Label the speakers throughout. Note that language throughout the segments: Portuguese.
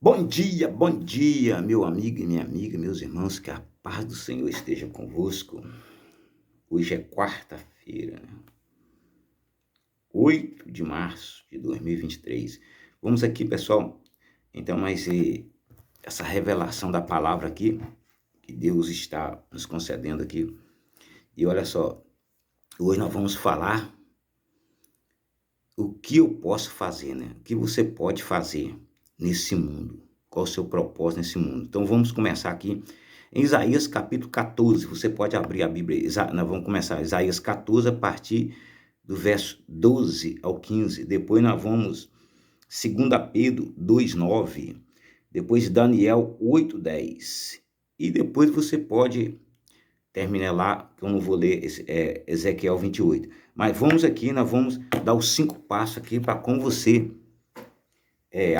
Speaker 1: Bom dia, meu amigo e minha amiga, meus irmãos, que a paz do Senhor esteja convosco. Hoje é quarta-feira, né? 8 de março de 2023. Vamos aqui, pessoal, então, essa revelação da palavra aqui, que Deus está nos concedendo aqui. E olha só, hoje nós vamos falar o que eu posso fazer, né? O que você pode fazer nesse mundo. Qual o seu propósito nesse mundo? Então vamos começar aqui em Isaías capítulo 14. Você pode abrir a Bíblia. Nós vamos começar Isaías 14 a partir do verso 12 ao 15. Depois nós vamos 2 Pedro 2:9. Depois Daniel 8:10. E depois você pode terminar lá, que eu não vou ler Ezequiel 28. Mas vamos aqui, nós vamos dar os 5 passos aqui para como você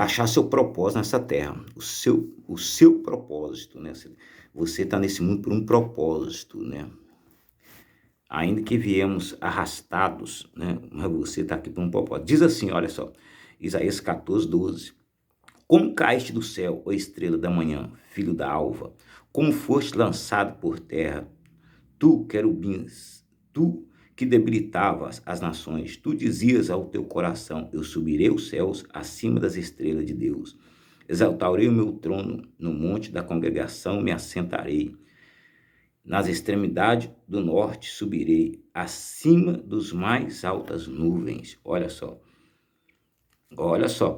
Speaker 1: achar seu propósito nessa terra, o seu propósito, né? Você está nesse mundo por um propósito, né? Ainda que viemos arrastados, né? Mas você está aqui por um propósito. Diz assim, olha só, Isaías 14:12. Como caíste do céu, ó estrela da manhã, filho da alva, como foste lançado por terra, tu, querubins, tu que debilitavas as nações, tu dizias ao teu coração, eu subirei os céus acima das estrelas de Deus. Exaltarei o meu trono no monte da congregação, me assentarei. Nas extremidades do norte subirei, acima dos mais altas nuvens. Olha só,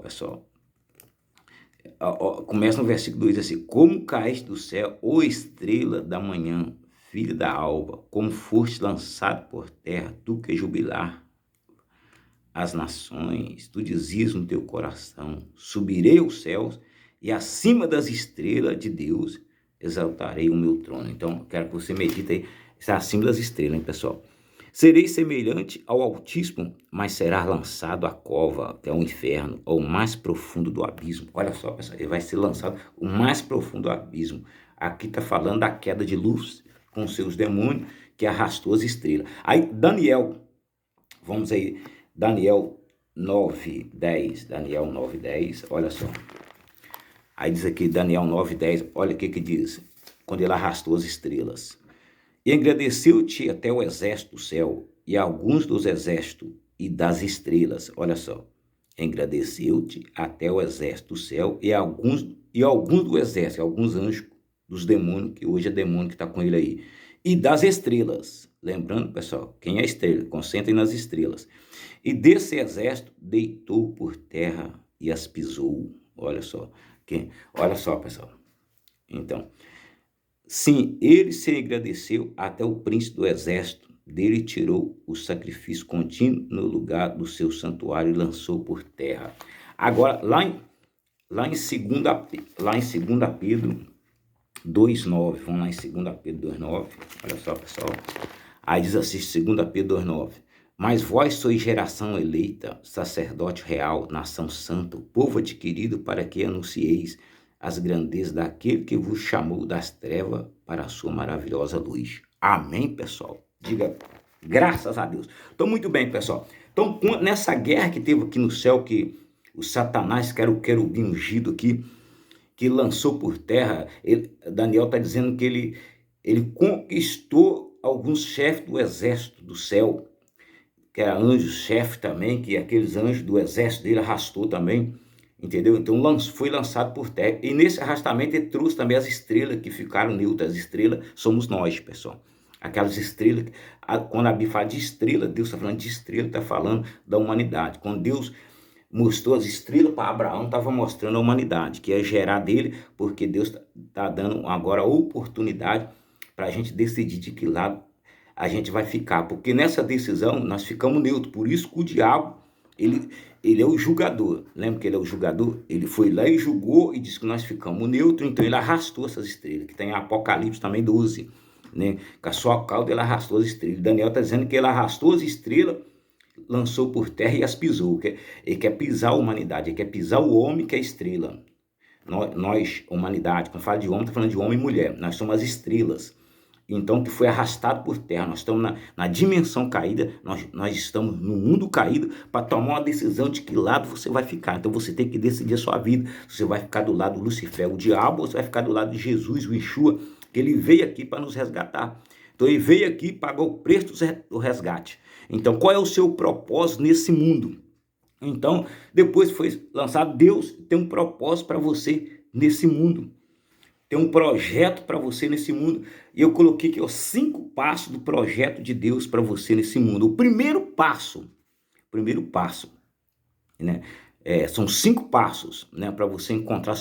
Speaker 1: pessoal. Começa no versículo 2 assim: como caíste do céu, ó estrela da manhã, filho da alva, como foste lançado por terra, tu que jubilar as nações, tu dizias no teu coração, subirei aos céus e acima das estrelas de Deus exaltarei o meu trono. Então, quero que você medite aí, está acima das estrelas, hein, pessoal? Serei semelhante ao Altíssimo, mas será lançado à cova, que é o inferno, ao mais profundo do abismo. Olha só, pessoal, ele vai ser lançado ao mais profundo do abismo. Aqui está falando da queda de luz com seus demônios, que arrastou as estrelas. Aí, Daniel, vamos aí, Daniel 9:10, Daniel 9:10, olha só. Aí diz aqui, Daniel 9:10, olha o que diz, quando ele arrastou as estrelas. E engrandeceu-te até o exército do céu, e alguns dos exércitos e das estrelas, olha só, engrandeceu-te até o exército do céu, e alguns do exército, alguns anjos dos demônios, que hoje é demônio que está com ele aí, e das estrelas, lembrando, pessoal, quem é estrela? Concentrem nas estrelas. E desse exército deitou por terra e as pisou, olha só, pessoal, então, sim, ele se agradeceu até o príncipe do exército, dele tirou o sacrifício contínuo no lugar do seu santuário e lançou por terra. Agora, lá em 2 Pedro 2:9, vamos lá em 2 Pedro 2:9, olha só, pessoal. Aí diz assim, 2 Pedro 2:9. Mas vós sois geração eleita, sacerdote real, nação santa, povo adquirido, para que anuncieis as grandezas daquele que vos chamou das trevas para a sua maravilhosa luz. Amém, pessoal? Diga graças a Deus. Então, muito bem, pessoal. Então, nessa guerra que teve aqui no céu, que o Satanás, que era o querubim ungido aqui, que lançou por terra, Daniel está dizendo que ele conquistou alguns chefes do exército do céu, que era anjo-chefe também, que aqueles anjos do exército dele arrastou também, entendeu? Então foi lançado por terra, e nesse arrastamento ele trouxe também as estrelas que ficaram neutras. As estrelas somos nós, pessoal. Aquelas estrelas, quando a Bíblia fala de estrela, Deus está falando de estrela, está falando da humanidade. Quando Deus mostrou as estrelas para Abraão, estava mostrando a humanidade, que é gerar dele, porque Deus está dando agora a oportunidade para a gente decidir de que lado a gente vai ficar, porque nessa decisão nós ficamos neutros. Por isso que o diabo, ele é o julgador. Lembra que ele é o julgador? Ele foi lá e julgou e disse que nós ficamos neutros, então ele arrastou essas estrelas, que tem em Apocalipse também 12, né? Com a sua cauda ele arrastou as estrelas. Daniel está dizendo que ele arrastou as estrelas, lançou por terra e as pisou. Ele quer pisar a humanidade, ele quer pisar o homem, que é a estrela. Nós, humanidade, quando fala de homem, está falando de homem e mulher. Nós somos as estrelas. então que foi arrastado por terra. Nós estamos na dimensão caída, nós estamos no mundo caído para tomar uma decisão de que lado você vai ficar. Então você tem que decidir a sua vida. Você vai ficar do lado do Lucifer, o diabo, ou você vai ficar do lado de Jesus, o Yeshua, que ele veio aqui para nos resgatar. Então ele veio aqui e pagou o preço do resgate. Então qual é o seu propósito nesse mundo? Então depois foi lançado, Deus tem um propósito para você nesse mundo. Tem um projeto para você nesse mundo. E eu coloquei aqui os 5 passos do projeto de Deus para você nesse mundo. O primeiro passo, né? São 5 passos, né, para você encontrar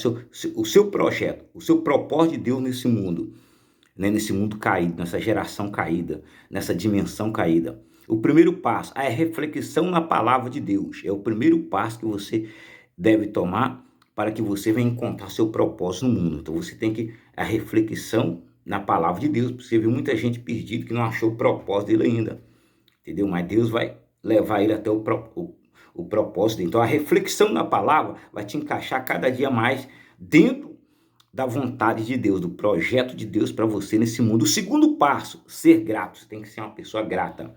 Speaker 1: o seu projeto, o seu propósito de Deus nesse mundo, né, nesse mundo caído, nessa geração caída, nessa dimensão caída. O primeiro passo é a reflexão na palavra de Deus. É o primeiro passo que você deve tomar para que você venha encontrar seu propósito no mundo. Então você tem que a reflexão na palavra de Deus. Você vê muita gente perdida que não achou o propósito dele ainda, entendeu? Mas Deus vai levar ele até o propósito. Então a reflexão na palavra vai te encaixar cada dia mais dentro da vontade de Deus, do projeto de Deus para você nesse mundo. O segundo passo, ser grato. Você tem que ser uma pessoa grata.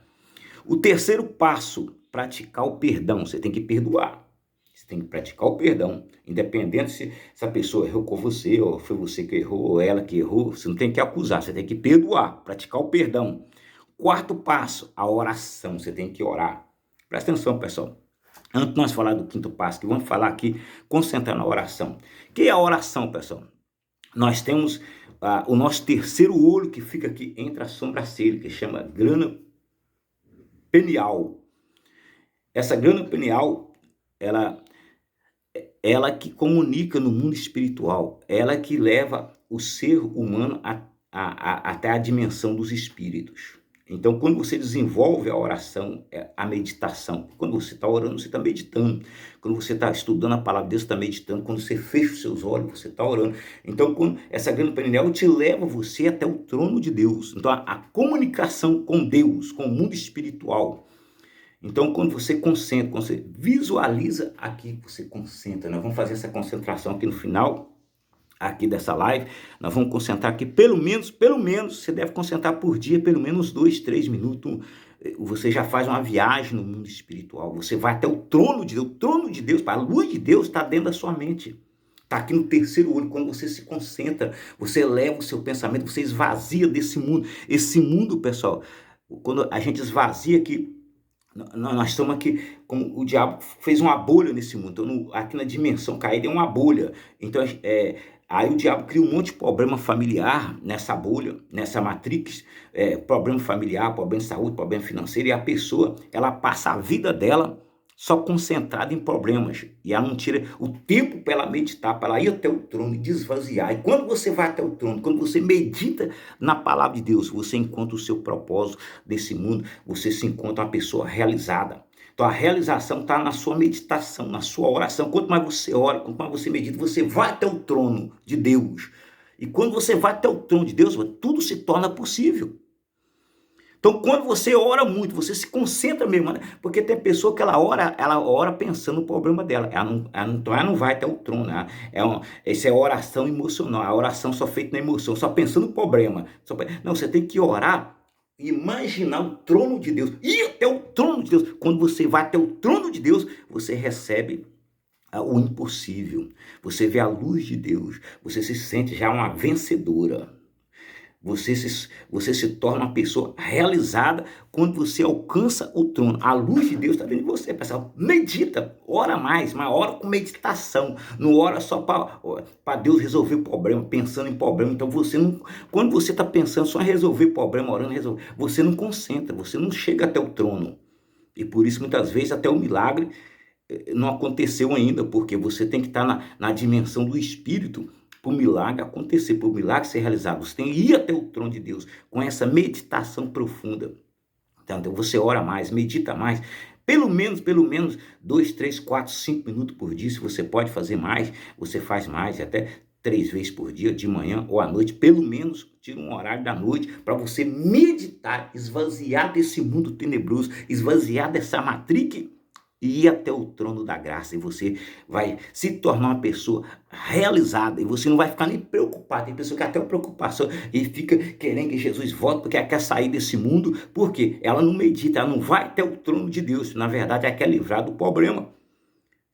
Speaker 1: O terceiro passo, praticar o perdão. Você tem que perdoar. Você tem que praticar o perdão, independente se essa pessoa errou com você, ou foi você que errou, ou ela que errou. Você não tem que acusar, você tem que perdoar, praticar o perdão. Quarto passo, a oração. Você tem que orar. Presta atenção, pessoal. Antes de nós falar do quinto passo, que vamos falar aqui, concentrar na oração. O que é a oração, pessoal? Nós temos o nosso terceiro olho que fica aqui entre a sobrancelha, que chama grana pineal. Essa grana pineal, ela que comunica no mundo espiritual, ela que leva o ser humano até a dimensão dos espíritos. Então, quando você desenvolve a oração, a meditação, quando você está orando, você está meditando. Quando você está estudando a palavra de Deus, você está meditando. Quando você fecha os seus olhos, você está orando. Então, essa grande pineal te leva você até o trono de Deus. Então, a comunicação com Deus, com o mundo espiritual. Então, quando você concentra, quando você visualiza aqui, você concentra. Nós vamos fazer essa concentração aqui no final aqui dessa live. Nós vamos concentrar aqui pelo menos, você deve concentrar por dia, pelo menos 2, 3 minutos. Você já faz uma viagem no mundo espiritual. Você vai até o trono de Deus, a luz de Deus está dentro da sua mente. Está aqui no terceiro olho. Quando você se concentra, você eleva o seu pensamento, você esvazia desse mundo. Esse mundo, pessoal, quando a gente esvazia aqui, nós estamos aqui, como o diabo fez uma bolha nesse mundo. Então, aqui na dimensão caída é uma bolha. Então, aí o diabo cria um monte de problema familiar nessa bolha, nessa matrix, problema familiar, problema de saúde, problema financeiro, e a pessoa, ela passa a vida dela só concentrada em problemas, e ela não tira o tempo para ela meditar, para ela ir até o trono e desvaziar. E quando você vai até o trono, quando você medita na palavra de Deus, você encontra o seu propósito desse mundo, você se encontra uma pessoa realizada. Então a realização está na sua meditação, na sua oração. Quanto mais você ora, quanto mais você medita, você vai até o trono de Deus. E quando você vai até o trono de Deus, tudo se torna possível. Então, quando você ora muito, você se concentra mesmo, né? Porque tem pessoa que ela ora pensando no problema dela. Ela não vai até o trono, né? Essa é oração emocional, a oração só feita na emoção, só pensando no problema. Não, você tem que orar, imaginar o trono de Deus, ir até o trono de Deus. Quando você vai até o trono de Deus, você recebe o impossível. Você vê a luz de Deus, você se sente já uma vencedora. Você se torna uma pessoa realizada quando você alcança o trono. A luz de Deus está dentro de você, pessoal. Medita, ora mais, mas ora com meditação. Não ora só para Deus resolver o problema, pensando em problema. Então quando você está pensando só em resolver problema, orando, você não concentra, você não chega até o trono. E por isso, muitas vezes, até o milagre não aconteceu ainda, porque você tem que estar na dimensão do Espírito, para o milagre acontecer, para o milagre ser realizado. Você tem que ir até o trono de Deus com essa meditação profunda. Então você ora mais, medita mais, pelo menos 2, 3, 4, 5 minutos por dia. Se você pode fazer mais, você faz mais, até 3 vezes por dia, de manhã ou à noite. Pelo menos tira um horário da noite para você meditar, esvaziar desse mundo tenebroso, esvaziar dessa matrix e ir até o trono da graça, e você vai se tornar uma pessoa realizada, e você não vai ficar nem preocupado. Tem pessoa que até preocupação e fica querendo que Jesus volte, porque ela quer sair desse mundo, porque ela não medita, ela não vai até o trono de Deus. Na verdade, ela quer livrar do problema.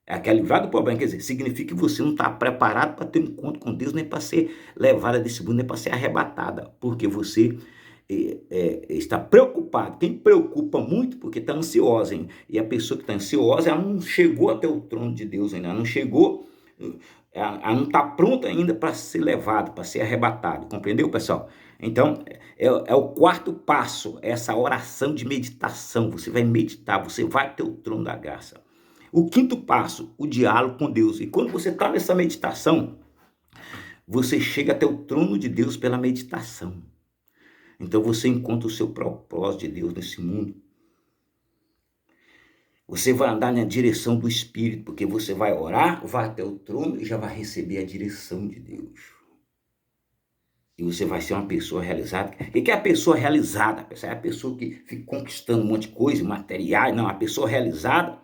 Speaker 1: Ela quer livrar do problema, quer dizer, significa que você não está preparado para ter um encontro com Deus, nem para ser levada desse mundo, nem para ser arrebatada, porque você está preocupado. Quem preocupa muito porque está ansiosa, hein? E a pessoa que está ansiosa, ela não chegou até o trono de Deus ainda, ela não chegou, ela não está pronta ainda para ser levada, para ser arrebatado, compreendeu, pessoal? Então, é o quarto passo, essa oração de meditação. Você vai meditar, você vai até o trono da graça. O quinto passo, o diálogo com Deus. E quando você está nessa meditação, você chega até o trono de Deus pela meditação. Então você encontra o seu propósito de Deus nesse mundo. Você vai andar na direção do Espírito, porque você vai orar, vai até o trono e já vai receber a direção de Deus. E você vai ser uma pessoa realizada. O que é a pessoa realizada? É a pessoa que fica conquistando um monte de coisa, materiais. Não, a pessoa realizada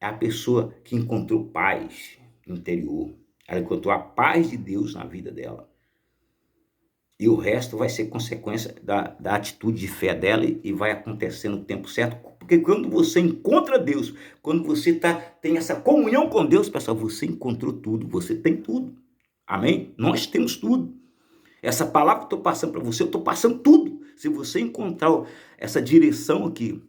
Speaker 1: é a pessoa que encontrou paz interior. Ela encontrou a paz de Deus na vida dela. E o resto vai ser consequência da atitude de fé dela e vai acontecer no tempo certo. Porque quando você encontra Deus, quando você tem essa comunhão com Deus, pessoal, você encontrou tudo, você tem tudo. Amém? Nós temos tudo. Essa palavra que eu estou passando para você, eu estou passando tudo. Se você encontrar essa direção aqui,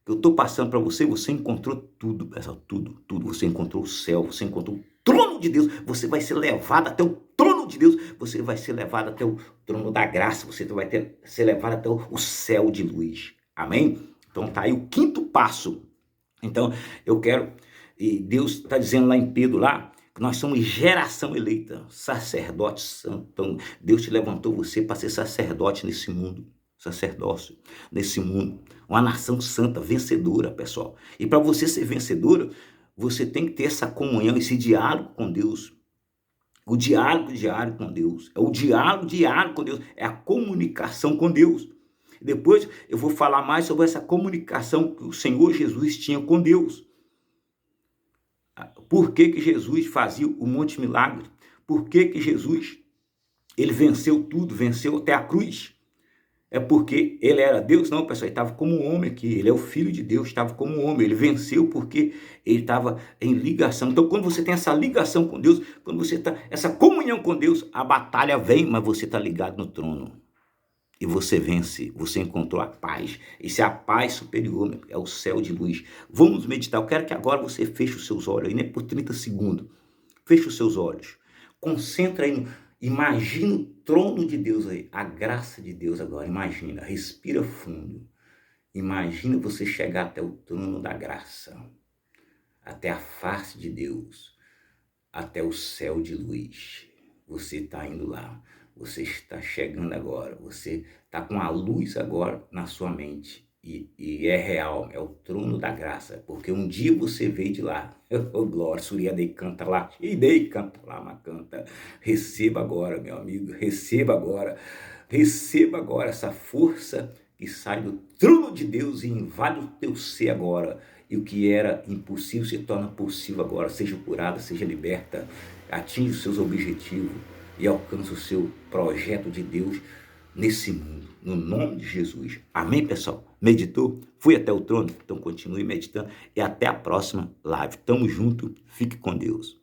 Speaker 1: que eu estou passando para você, você encontrou tudo, pessoal, tudo, tudo. Você encontrou o céu, você encontrou o trono de Deus, você vai ser levado até o trono de Deus, você vai ser levado até o trono da graça, você vai ser levado até o céu de luz. Amém? Então tá aí o quinto passo. Então eu quero, e Deus está dizendo lá em Pedro, lá, que nós somos geração eleita, sacerdote santo. Então Deus te levantou você para ser sacerdote nesse mundo. Sacerdócio nesse mundo, uma nação santa, vencedora, pessoal. E para você ser vencedora, você tem que ter essa comunhão, esse diálogo com Deus. O diálogo diário com Deus, é o diálogo diário com Deus, é a comunicação com Deus. Depois eu vou falar mais sobre essa comunicação que o Senhor Jesus tinha com Deus. Por que Jesus fazia o Monte Milagre? Por que Jesus ele venceu tudo, venceu até a cruz? É porque ele era Deus? Não, pessoal, ele estava como um homem aqui, ele é o Filho de Deus, estava como um homem, ele venceu porque ele estava em ligação. Então, quando você tem essa ligação com Deus, quando você está, essa comunhão com Deus, a batalha vem, mas você está ligado no trono. E você vence, você encontrou a paz. Isso é a paz superior, é o céu de luz. Vamos meditar, eu quero que agora você feche os seus olhos, aí, né, por 30 segundos. Feche os seus olhos, concentra aí imagina o trono de Deus aí, a graça de Deus agora, imagina, respira fundo. Imagina você chegar até o trono da graça, até a face de Deus, até o céu de luz. Você está indo lá, você está chegando agora, você está com a luz agora na sua mente. E é real, é o trono da graça, porque um dia você veio de lá, oh glória, Suriadei canta lá, Idei canta lá, mas canta, receba agora, meu amigo, receba agora essa força que sai do trono de Deus e invade o teu ser agora, e o que era impossível se torna possível agora, seja curada, seja liberta, atinge os seus objetivos e alcança o seu projeto de Deus nesse mundo, no nome de Jesus. Amém, pessoal? Meditou? Fui até o trono? Então continue meditando e até a próxima live. Tamo junto, fique com Deus.